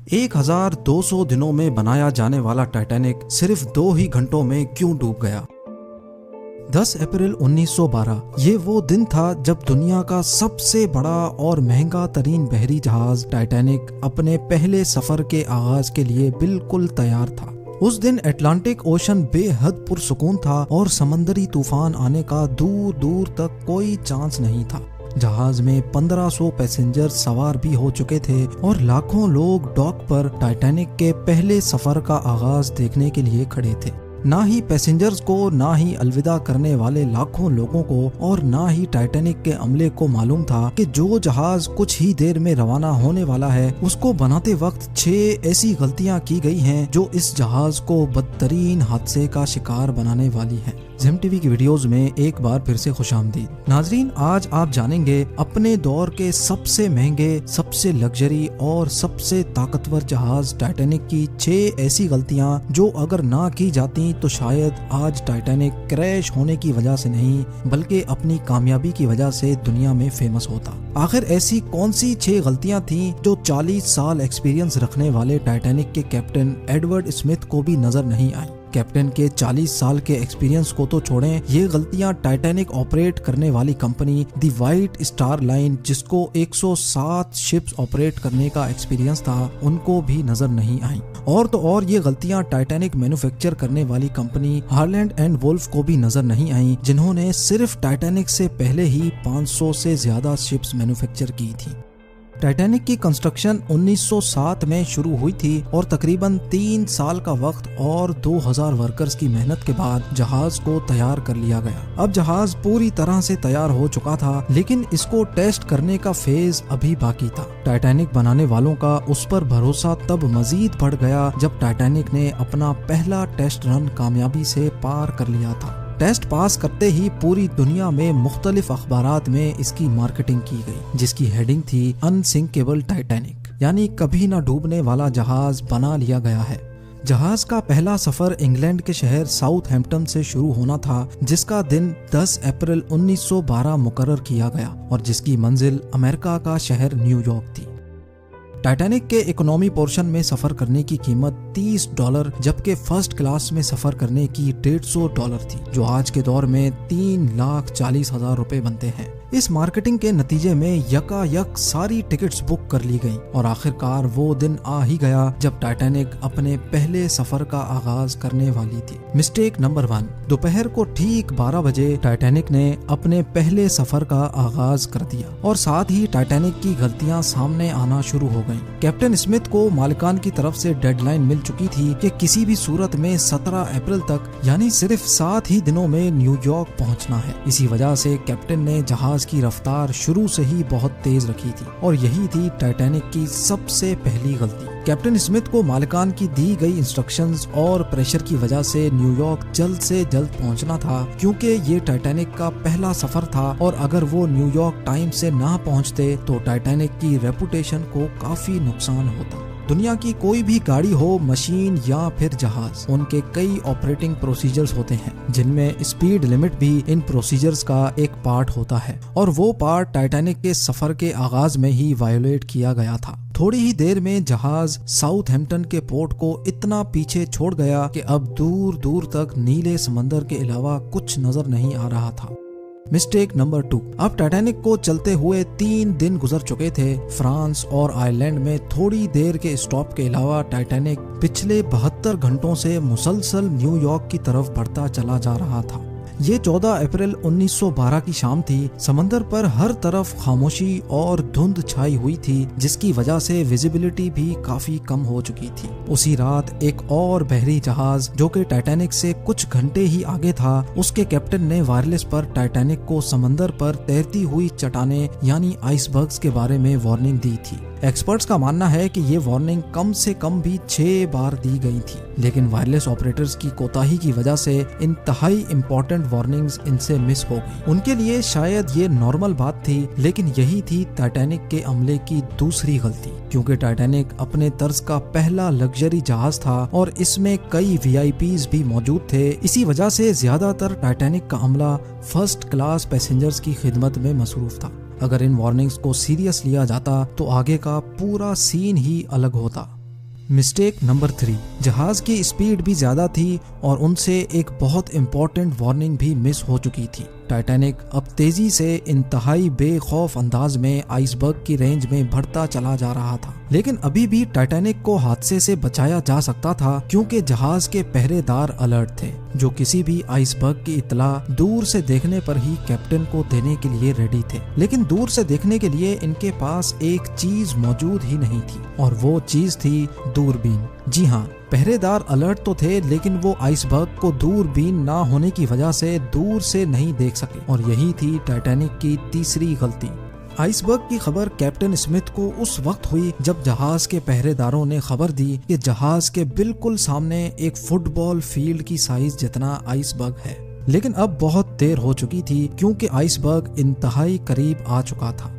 1200 दिनों में बनाया जाने वाला टाइटैनिक सिर्फ 2 ही घंटों में क्यों डूब गया? 10 अप्रैल 1912 ये वो दिन था जब दुनिया का सबसे बड़ा और महंगा तरीन बहरी जहाज टाइटैनिक अपने पहले सफर के आगाज के लिए बिल्कुल तैयार था। उस दिन अटलांटिक ओशन बेहद पुरसुकून था और समंदरी तूफान आने का दूर दूर तक कोई चांस नहीं था। जहाज में 1500 पैसेंजर सवार भी हो चुके थे और लाखों लोग डॉक पर टाइटैनिक के पहले सफर का आगाज देखने के लिए खड़े थे। ना ही पैसेंजर्स को, ना ही अलविदा करने वाले लाखों लोगों को और ना ही टाइटैनिक के अमले को मालूम था कि जो जहाज कुछ ही देर में रवाना होने वाला है उसको बनाते वक्त 6 ऐसी गलतियां की गई हैं जो इस जहाज को बदतरीन हादसे का शिकार बनाने वाली हैं। ज़ेम टीवी की वीडियोस में एक बार फिर से खुशामदीद। नाजरीन, आज आप जानेंगे अपने दौर के सबसे महंगे, सबसे लग्जरी और सबसे ताकतवर जहाज टाइटैनिक की 6 ऐसी गलतियां जो अगर ना की जाती तो शायद आज टाइटैनिक क्रैश होने की वजह से नहीं बल्कि अपनी कामयाबी की वजह से दुनिया में फेमस होता। आखिर ऐसी कौन सी 6 गलतियां थीं जो 40 साल एक्सपीरियंस रखने वाले टाइटैनिक के कैप्टन एडवर्ड स्मिथ को भी नजर नहीं आई? कैप्टन के 40 साल के एक्सपीरियंस को तो छोड़ें, ये गलतियां टाइटैनिक ऑपरेट करने वाली कंपनी दी व्हाइट स्टार लाइन, जिसको 107 शिप्स ऑपरेट करने का एक्सपीरियंस था, उनको भी नजर नहीं आई। और तो और ये गलतियां टाइटैनिक मैन्युफैक्चर करने वाली कंपनी हार्लैंड एंड वुल्फ को भी नजर नहीं आई, जिन्होंने सिर्फ टाइटैनिक से पहले ही 500 से ज्यादा शिप्स मैन्युफैक्चर की थी। टाइटैनिक की कंस्ट्रक्शन 1907 में शुरू हुई थी और तकरीबन 3 साल का वक्त और 2000 वर्कर्स की मेहनत के बाद जहाज को तैयार कर लिया गया। अब जहाज पूरी तरह से तैयार हो चुका था, लेकिन इसको टेस्ट करने का फेज अभी बाकी था। टाइटैनिक बनाने वालों का उस पर भरोसा तब मजीद बढ़ गया जब टाइटैनिक ने अपना पहला टेस्ट रन कामयाबी से पार कर लिया था। टेस्ट पास करते ही पूरी दुनिया में मुख्तलिफ अखबारात में इसकी मार्केटिंग की गई, जिसकी हेडिंग थी अनसिंकेबल टाइटैनिक, यानी कभी ना डूबने वाला जहाज बना लिया गया है। जहाज का पहला सफर इंग्लैंड के शहर साउथहैम्पटन से शुरू होना था, जिसका दिन 10 अप्रैल 1912 मुकर्रर किया गया और जिसकी मंजिल अमेरिका का शहर न्यूयॉर्क थी। टाइटैनिक के इकोनॉमी पोर्शन में सफर करने की कीमत $30 जबकि फर्स्ट क्लास में सफर करने की $150 थी, जो आज के दौर में 3,40,000 रुपए बनते हैं। इस मार्केटिंग के नतीजे में यकायक सारी टिकट्स बुक कर ली गईं और आखिरकार वो दिन आ ही गया जब टाइटैनिक अपने पहले सफर का आगाज करने वाली थी। मिस्टेक नंबर 1, दोपहर को ठीक 12 बजे टाइटैनिक ने अपने पहले सफर का आगाज कर दिया और साथ ही टाइटैनिक की गलतियां सामने आना शुरू हो गई। कैप्टन स्मिथ को मालिकान की तरफ से डेडलाइन मिल चुकी थी कि किसी भी सूरत में 17 अप्रैल तक, यानी सिर्फ 7 ही दिनों में न्यूयॉर्क पहुंचना है। इसी वजह से कैप्टन ने जहाज की रफ्तार शुरू से ही बहुत तेज रखी थी और यही थी टाइटैनिक की सबसे पहली गलती। कैप्टन स्मिथ को मालिकान की दी गई इंस्ट्रक्शंस और प्रेशर की वजह से न्यूयॉर्क जल्द से जल्द पहुंचना था, क्योंकि ये टाइटैनिक का पहला सफर था और अगर वो न्यूयॉर्क टाइम से ना पहुंचते तो टाइटैनिक की रेपुटेशन को काफी नुकसान होता। दुनिया की कोई भी गाड़ी हो, मशीन या फिर जहाज, उनके कई ऑपरेटिंग प्रोसीजर्स होते हैं, जिनमें स्पीड लिमिट भी इन प्रोसीजर्स का एक पार्ट होता है और वो पार्ट टाइटैनिक के सफर के आगाज में ही वायोलेट किया गया था। थोड़ी ही देर में जहाज साउथहैम्पटन के पोर्ट को इतना पीछे छोड़ गया कि अब दूर दूर तक नीले समंदर के अलावा कुछ नजर नहीं आ रहा था। मिस्टेक नंबर 2, अब टाइटैनिक को चलते हुए 3 दिन गुजर चुके थे। फ्रांस और आयरलैंड में थोड़ी देर के स्टॉप के अलावा टाइटैनिक पिछले 72 घंटों से मुसलसल न्यूयॉर्क की तरफ बढ़ता चला जा रहा था। ये 14 अप्रैल 1912 की शाम थी। समंदर पर हर तरफ खामोशी और धुंध छाई हुई थी, जिसकी वजह से विजिबिलिटी भी काफी कम हो चुकी थी। उसी रात एक और बहरी जहाज जो कि टाइटैनिक से कुछ घंटे ही आगे था, उसके कैप्टन ने वायरलेस पर टाइटैनिक को समंदर पर तैरती हुई चट्टानें यानी आइसबर्ग्स के बारे में वार्निंग दी थी। एक्सपर्ट्स का मानना है कि ये वार्निंग कम से कम भी 6 बार दी गई थी, लेकिन वायरलेस ऑपरेटर्स की कोताही की वजह से इंतहाई इंपॉर्टेंट वार्निंग्स इनसे मिस हो गई। उनके लिए शायद ये नॉर्मल बात थी, लेकिन यही थी टाइटैनिक के अमले की दूसरी गलती, क्योंकि टाइटैनिक अपने तर्ज का पहला लग्जरी जहाज था और इसमें कई VIPs भी मौजूद थे। इसी वजह से ज्यादातर टाइटैनिक का अमला फर्स्ट क्लास पैसेंजर्स की खिदमत में मसरूफ था। अगर इन वार्निंग्स को सीरियस लिया जाता तो आगे का पूरा सीन ही अलग होता। मिस्टेक नंबर 3, जहाज की स्पीड भी ज्यादा थी और उनसे एक बहुत इंपॉर्टेंट वार्निंग भी मिस हो चुकी थी। टाइटैनिक अब तेजी से इंतहाई बेखौफ अंदाज में आइसबर्ग की रेंज में बढ़ता चला जा रहा था, लेकिन अभी भी टाइटैनिक को हादसे से बचाया जा सकता था क्योंकि जहाज के पहरेदार अलर्ट थे, जो किसी भी आइसबर्ग की इत्तला दूर से देखने पर ही कैप्टन को देने के लिए रेडी थे। लेकिन दूर से देखने के लिए इनके पास एक चीज मौजूद ही नहीं थी और वो चीज थी दूरबीन। जी हाँ, पहरेदार अलर्ट तो थे, लेकिन वो आइसबर्ग को दूरबीन ना होने की वजह से दूर से नहीं देख सके और यही थी टाइटैनिक की तीसरी गलती। आइसबर्ग की खबर कैप्टन स्मिथ को उस वक्त हुई जब जहाज के पहरेदारों ने खबर दी कि जहाज के बिल्कुल सामने एक फुटबॉल फील्ड की साइज जितना आइसबर्ग है। लेकिन अब बहुत देर हो चुकी थी क्योंकि आइसबर्ग इंतहाई करीब आ चुका था।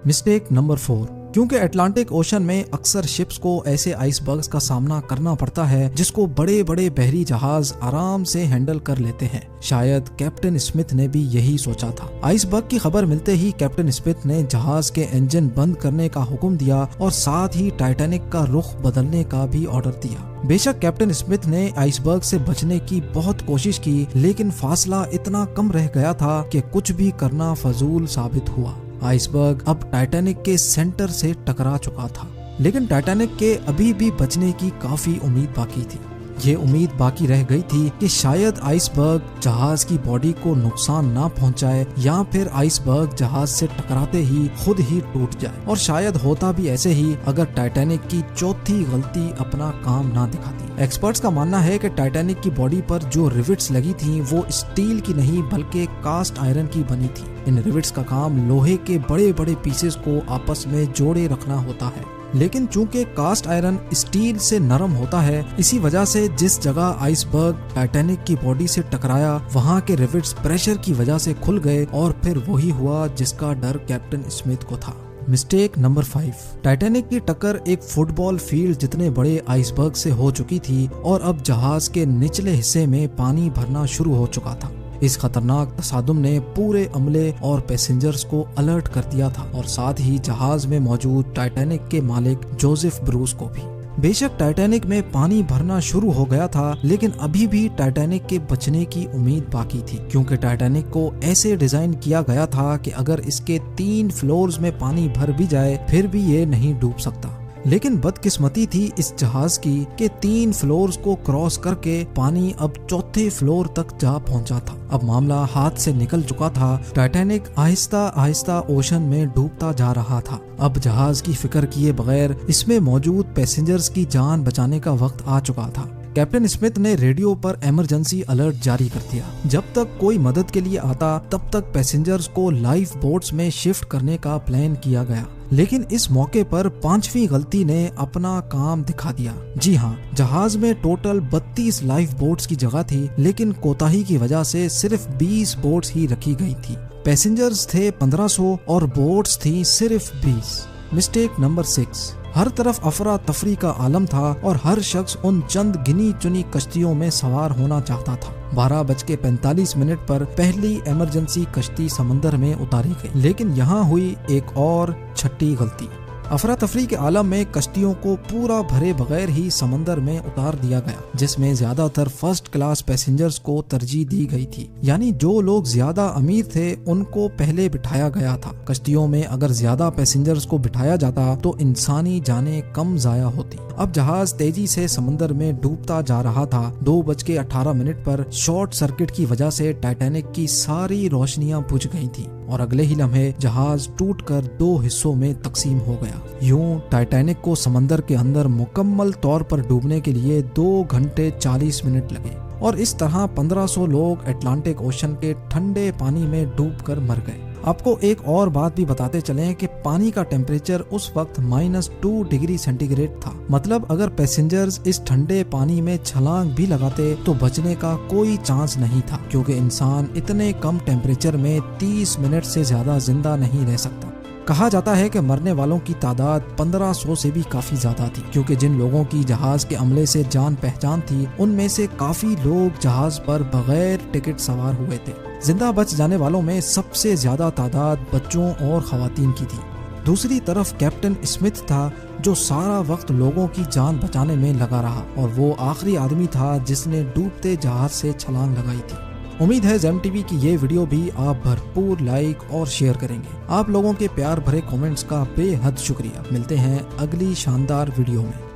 मिस्टेक नंबर 4, क्योंकि अटलांटिक ओशन में अक्सर शिप्स को ऐसे आइसबर्ग्स का सामना करना पड़ता है जिसको बड़े बड़े बहरी जहाज आराम से हैंडल कर लेते हैं। शायद कैप्टन स्मिथ ने भी यही सोचा था। आइसबर्ग की खबर मिलते ही कैप्टन स्मिथ ने जहाज के इंजन बंद करने का हुक्म दिया और साथ ही टाइटैनिक का रुख बदलने का भी ऑर्डर दिया। बेशक कैप्टन स्मिथ ने आइसबर्ग से बचने की बहुत कोशिश की, लेकिन फासला इतना कम रह गया था कि कुछ भी करना फजूल साबित हुआ। आइसबर्ग अब टाइटैनिक के सेंटर से टकरा चुका था, लेकिन टाइटैनिक के अभी भी बचने की काफी उम्मीद बाकी थी। ये उम्मीद बाकी रह गई थी कि शायद आइसबर्ग जहाज की बॉडी को नुकसान ना पहुंचाए या फिर आइसबर्ग जहाज से टकराते ही खुद ही टूट जाए, और शायद होता भी ऐसे ही अगर टाइटैनिक की चौथी गलती अपना काम ना दिखाती। एक्सपर्ट्स का मानना है कि टाइटैनिक की बॉडी पर जो रिविट्स लगी थी वो स्टील की नहीं बल्कि कास्ट आयरन की बनी थी। इन रिविट्स का काम लोहे के बड़े बड़े पीसेस को आपस में जोड़े रखना होता है, लेकिन चूंकि कास्ट आयरन स्टील से नरम होता है, इसी वजह से जिस जगह आइसबर्ग टाइटैनिक की बॉडी से टकराया वहां के रिविट्स प्रेशर की वजह से खुल गए और फिर वही हुआ जिसका डर कैप्टन स्मिथ को था। मिस्टेक नंबर 5, टाइटैनिक की टक्कर एक फुटबॉल फील्ड जितने बड़े आइसबर्ग से हो चुकी थी और अब जहाज के निचले हिस्से में पानी भरना शुरू हो चुका था। इस खतरनाक तसादुम ने पूरे अमले और पैसेंजर्स को अलर्ट कर दिया था और साथ ही जहाज में मौजूद टाइटैनिक के मालिक जोसेफ ब्रूस को भी। बेशक टाइटैनिक में पानी भरना शुरू हो गया था, लेकिन अभी भी टाइटैनिक के बचने की उम्मीद बाकी थी, क्योंकि टाइटैनिक को ऐसे डिजाइन किया गया था कि अगर इसके 3 फ्लोर्स में पानी भर भी जाए फिर भी ये नहीं डूब सकता। लेकिन बदकिस्मती थी इस जहाज की कि 3 फ्लोर्स को क्रॉस करके पानी अब 4थे फ्लोर तक जा पहुंचा था। अब मामला हाथ से निकल चुका था। टाइटैनिक आहिस्ता आहिस्ता ओशन में डूबता जा रहा था। अब जहाज की फिक्र किए बगैर इसमें मौजूद पैसेंजर्स की जान बचाने का वक्त आ चुका था। कैप्टन स्मिथ ने रेडियो पर इमरजेंसी अलर्ट जारी कर दिया। जब तक कोई मदद के लिए आता तब तक पैसेंजर्स को लाइफ बोट्स में शिफ्ट करने का प्लान किया गया, लेकिन इस मौके पर 5वीं गलती ने अपना काम दिखा दिया। जी हाँ, जहाज में टोटल 32 लाइफ बोट्स की जगह थी, लेकिन कोताही की वजह से सिर्फ 20 बोट्स ही रखी गई थी। पैसेंजर्स थे 1500 और बोट्स थी सिर्फ 20। मिस्टेक नंबर 6, हर तरफ अफरा तफरी का आलम था और हर शख्स उन चंद गिनी चुनी कश्तियों में सवार होना चाहता था। 12:45 पर पहली इमरजेंसी कश्ती समंदर में उतारी गई, लेकिन यहाँ हुई एक और छठी गलती। अफरा तफरी के आलम में कश्तियों को पूरा भरे बगैर ही समंदर में उतार दिया गया, जिसमें ज्यादातर फर्स्ट क्लास पैसेंजर्स को तरजीह दी गई थी। यानी जो लोग ज्यादा अमीर थे उनको पहले बिठाया गया था। कश्तियों में अगर ज्यादा पैसेंजर्स को बिठाया जाता तो इंसानी जानें कम जाया होती। अब जहाज तेजी से समंदर में डूबता जा रहा था। 2:18 पर शॉर्ट सर्किट की वजह से टाइटैनिक की सारी रोशनियां बुझ गई थी और अगले ही लम्हे जहाज टूटकर 2 हिस्सों में तकसीम हो गया। यूं टाइटैनिक को समंदर के अंदर मुकम्मल तौर पर डूबने के लिए 2 घंटे 40 मिनट लगे और इस तरह 1500 लोग अटलांटिक ओशन के ठंडे पानी में डूबकर मर गए। आपको एक और बात भी बताते चलें कि पानी का टेम्परेचर उस वक्त -2 डिग्री सेंटीग्रेड था। मतलब अगर पैसेंजर्स इस ठंडे पानी में छलांग भी लगाते तो बचने का कोई चांस नहीं था, क्योंकि इंसान इतने कम टेम्परेचर में 30 मिनट से ज्यादा जिंदा नहीं रह सकता। कहा जाता है कि मरने वालों की तादाद 1500 से भी काफी ज्यादा थी, क्योंकि जिन लोगों की जहाज के अमले से जान पहचान थी उनमें से काफी लोग जहाज पर बगैर टिकट सवार हुए थे। जिंदा बच जाने वालों में सबसे ज्यादा तादाद बच्चों और खवातीन की थी। दूसरी तरफ कैप्टन स्मिथ था जो सारा वक्त लोगों की जान बचाने में लगा रहा और वो आखिरी आदमी था जिसने डूबते जहाज से छलांग लगाई थी। उम्मीद है जेम टीवी की ये वीडियो भी आप भरपूर लाइक और शेयर करेंगे। आप लोगों के प्यार भरे कमेंट्स का बेहद शुक्रिया। मिलते हैं अगली शानदार वीडियो में।